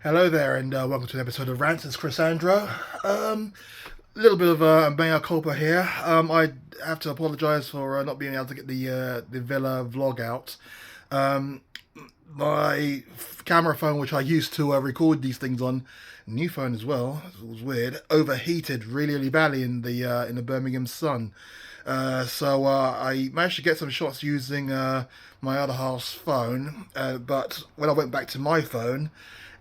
Hello there, and welcome to an episode of Rants. It's Chris Andro. A little bit of mea culpa here. I have to apologise for not being able to get the Villa vlog out. Um, my camera phone, which I used to record these things on, new phone as well, it was weird, overheated really, really badly in the Birmingham sun. So I managed to get some shots using my other half's phone, but when I went back to my phone,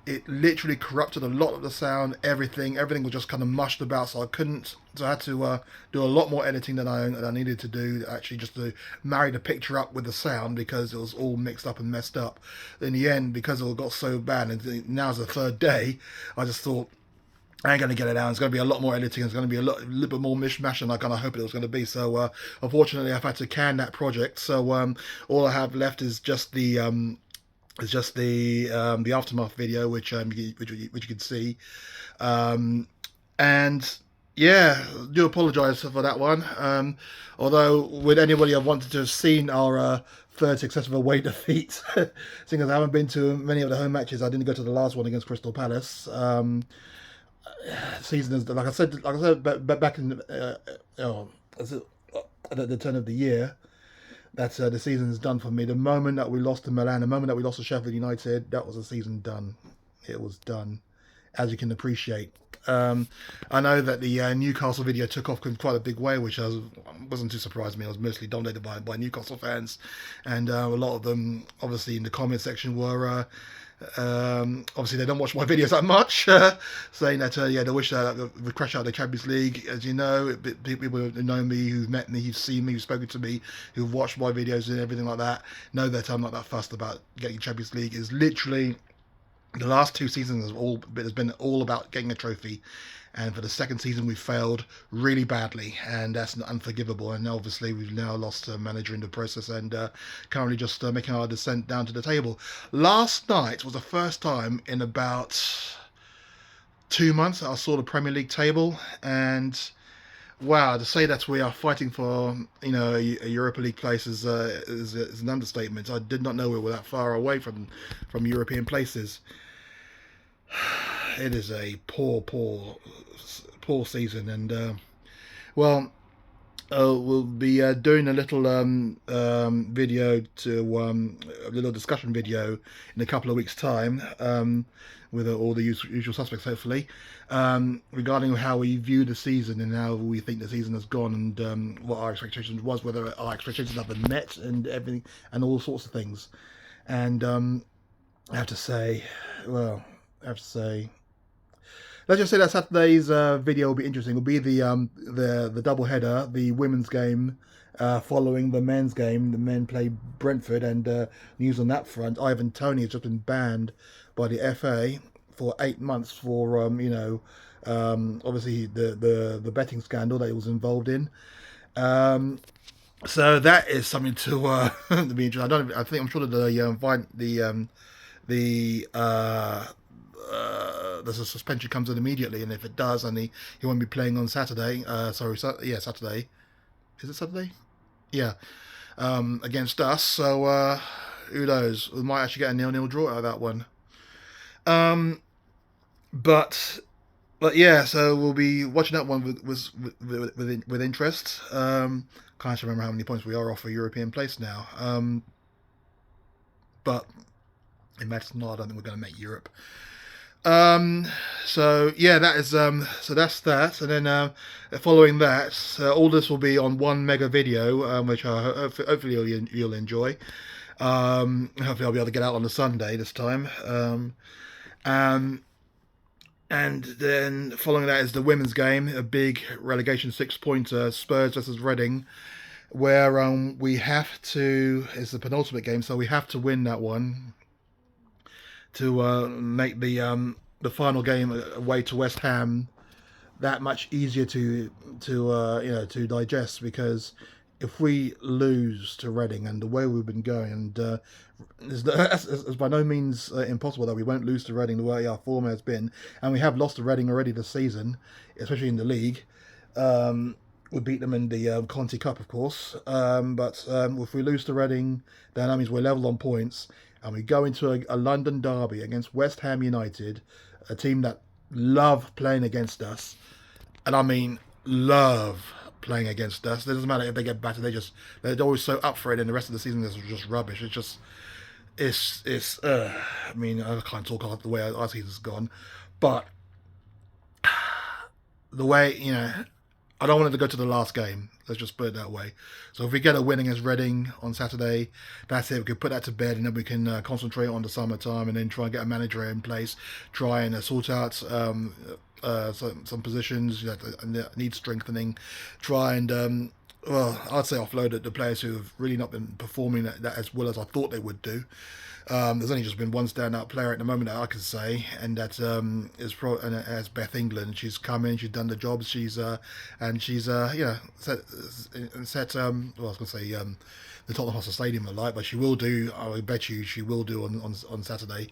it literally corrupted a lot of the sound. Everything was just kind of mushed about, so I couldn't. So I had to do a lot more editing than I needed to do, actually, just to marry the picture up with the sound, because it was all mixed up and messed up. In the end, because it all got so bad, and now's the third day, I just thought, I ain't going to get it out. It's going to be a lot more editing. It's going to be a little bit more mishmash than I kind of hoped it was going to be. So, unfortunately, I've had to can that project. So, all I have left is just the aftermath video, which you can see, and yeah, do apologise for that one. Although, would anybody have wanted to have seen our third successive away defeat? Seeing as I haven't been to many of the home matches, I didn't go to the last one against Crystal Palace. Season is, like I said, back in at the turn of the year, that the season is done for me. The moment that we lost to Milan, the moment that we lost to Sheffield United, that was the season done. It was done, as you can appreciate. I know that the Newcastle video took off in quite a big way, which wasn't too surprised me. I was mostly dominated by Newcastle fans, and a lot of them, obviously, in the comment section were. Obviously, they don't watch my videos that much, saying that yeah, they wish that we'd crash out of the Champions League. As you know, people who know me, who've met me, who've seen me, who've spoken to me, who've watched my videos and everything like that, know that I'm not that fussed about getting Champions League. It's literally the last two seasons has been all about getting a trophy, and for the second season we failed really badly, and that's unforgivable. And obviously we've now lost a manager in the process, and currently just making our descent down to the table. Last night was the first time in about 2 months that I saw the Premier League table, and wow, to say that we are fighting for a Europa League place is an understatement. I did not know we were that far away from European places. It is a poor season, and well, we'll be doing a little video a little discussion video in a couple of weeks' time, with all the usual suspects, hopefully, regarding how we view the season and how we think the season has gone, and what our expectations was, whether our expectations have been met, and everything, and all sorts of things. And I have to say, well, I have to say, let's just say that Saturday's video will be interesting. It'll be the double header, the women's game following the men's game. The men play Brentford, and news on that front. Ivan Toney has just been banned by the FA for 8 months for obviously the betting scandal that he was involved in. So that is something to to be interesting. I think I'm sure that the suspension comes in immediately, and if it does, and he won't be playing on Saturday. Yeah, Saturday. Is it Saturday? Yeah, against us. So who knows? We might actually get a 0-0 draw out of that one. Um, but but yeah, so we'll be watching that one with interest. Can't actually remember how many points we are off a European place now. But it matters not. I don't think we're going to make Europe. Um, so yeah, that is so that's that, and then following that, all this will be on one mega video, which hopefully you'll enjoy. Hopefully I'll be able to get out on a Sunday this time. Um, and then following that is the women's game, a big relegation 6-pointer, Spurs versus Reading, where we have to. It's the penultimate game, so we have to win that one to make the final game away to West Ham that much easier to digest, because if we lose to Reading and the way we've been going, and it's by no means impossible that we won't lose to Reading the way our form has been, and we have lost to Reading already this season, especially in the league. We beat them in the Conti Cup, of course, but if we lose to Reading, then that means we're level on points, and we go into a London derby against West Ham United, a team that love playing against us, and I mean love playing against us. It doesn't matter if they get battered; they're always so up for it, and the rest of the season is just rubbish. It's. I mean, I can't talk about the way our season's gone, but the way, I don't want it to go to the last game. Let's just put it that way. So if we get a win against Reading on Saturday, that's it. We can put that to bed, and then we can concentrate on the summertime, and then try and get a manager in place, try and sort out some positions that need strengthening, try and well, I'd say offload the players who have really not been performing that as well as I thought they would do. There's only just been one standout player at the moment that I can say, and that as Beth England. She's come in, she's done the job, she's set well, I was going to say the Tottenham Hotspur Stadium alight, but she will do. I bet you she will do on Saturday.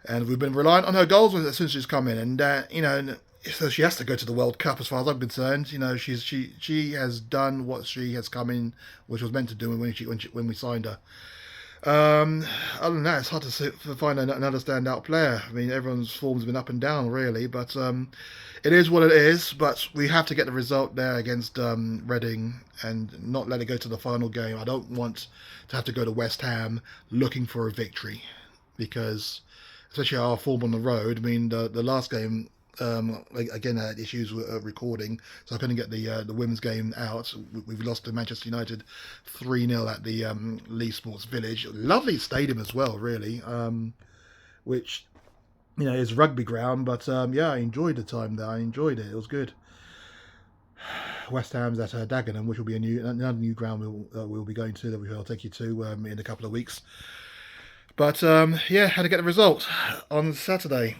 And we've been reliant on her goals since she's come in, and so she has to go to the World Cup as far as I'm concerned. She has done what she has come in, which was meant to do when we signed her. Other than that, it's hard to find another standout player. I mean, everyone's form's been up and down, really, but it is what it is. But we have to get the result there against Reading and not let it go to the final game. I don't want to have to go to West Ham looking for a victory, because especially our form on the road. I mean, the last game, again, I had issues with recording, so I couldn't get the women's game out. We've lost to Manchester United 3-0 at the Leigh Sports Village. Lovely stadium as well, really, which is rugby ground. But yeah, I enjoyed the time there. I enjoyed it. It was good. West Ham's at Dagenham, which will be another new ground we'll be going to, that I'll take you to in a couple of weeks. But yeah, had to get the result on Saturday.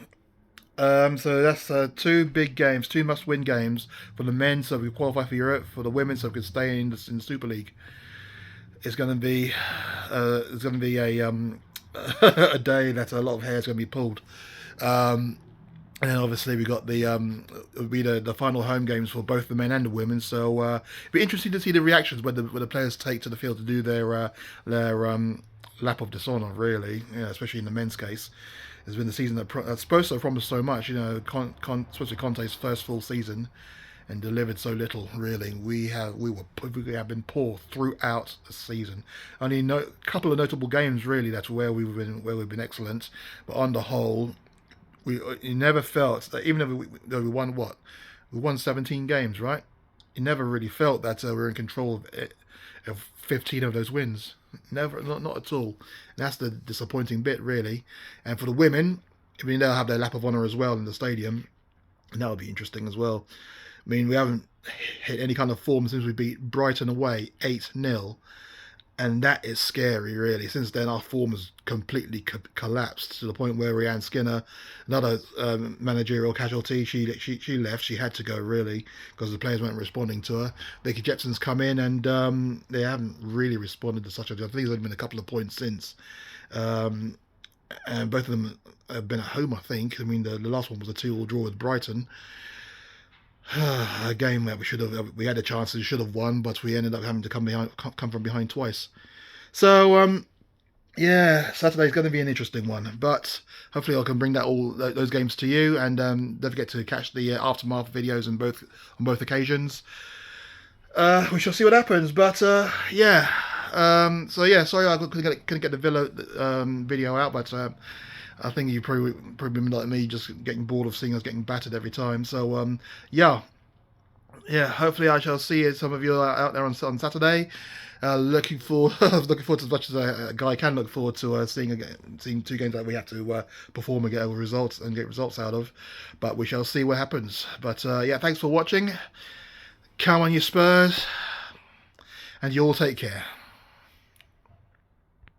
So that's two big games, two must-win games for the men, so we qualify for Europe. For the women, so we can stay in the Super League. It's going to be a a day that a lot of hair is going to be pulled. And then obviously we got it'll be the final home games for both the men and the women. So it'll be interesting to see the reactions when the players take to the field to do their lap of dishonour, really, especially in the men's case. It's been the season that's supposed to have promised so much, especially Conte's first full season, and delivered so little. Really, we have been poor throughout the season. Only a couple of notable games, really, that's where we've been excellent. But on the whole, you never felt that, even though we won we won 17 games, right? You never really felt that we were in control of 15 of those wins. Never, not at all. And that's the disappointing bit, really. And for the women, I mean, they'll have their lap of honour as well in the stadium, and that'll be interesting as well. I mean, we haven't hit any kind of form since we beat Brighton away 8-0, and that is scary, really. Since then, our form has completely collapsed to the point where Rhian Skinner, another managerial casualty, she left. She had to go, really, because the players weren't responding to her. Vicky Jepson's come in, and they haven't really responded to such a. I think there's only been a couple of points since. And both of them have been at home, I think. I mean, the last one was a 2-2 draw with Brighton. A game that we had a chance and should have won, but we ended up having to come from behind twice. So yeah, Saturday's going to be an interesting one, but hopefully I can bring those games to you, and don't forget to catch the aftermath videos on both occasions. We shall see what happens, but yeah. So yeah, sorry I couldn't get the Villa video out, but I think you probably been like me, just getting bored of seeing us getting battered every time. So yeah, hopefully I shall see some of you out there on Saturday. Looking forward to as much as a guy can look forward to seeing two games that we have to perform and get results out of. But we shall see what happens. But yeah, thanks for watching. Come on, you Spurs, and you all take care.